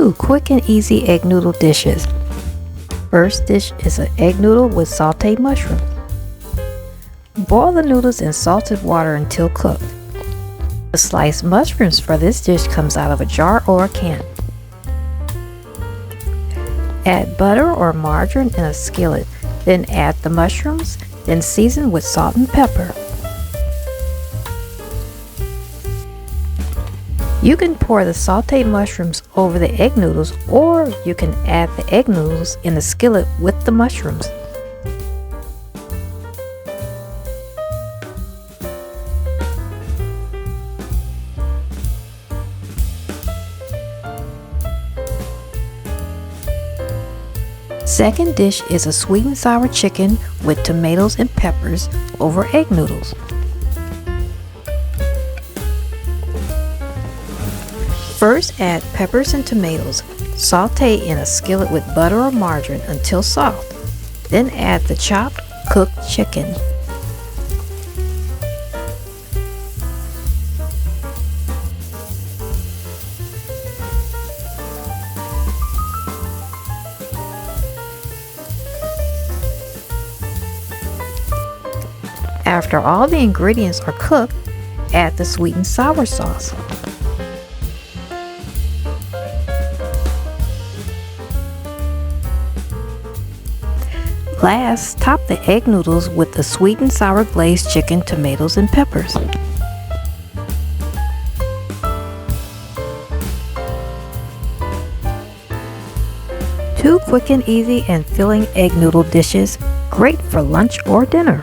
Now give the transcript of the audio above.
2 quick and easy egg noodle dishes. First dish is an egg noodle with sauteed mushrooms. Boil the noodles in salted water until cooked. The sliced mushrooms for this dish comes out of a jar or a can. Add butter or margarine in a skillet, then add the mushrooms, then season with salt and pepper. You can pour the sauteed mushrooms over the egg noodles, or you can add the egg noodles in the skillet with the mushrooms. Second dish is a sweet and sour chicken with tomatoes and peppers over egg noodles. First, add peppers and tomatoes. Saute in a skillet with butter or margarine until soft. Then add the chopped, cooked chicken. After all the ingredients are cooked, add the sweet and sour sauce. Last, top the egg noodles with the sweet and sour glazed chicken, tomatoes, and peppers. Two quick and easy and filling egg noodle dishes, great for lunch or dinner.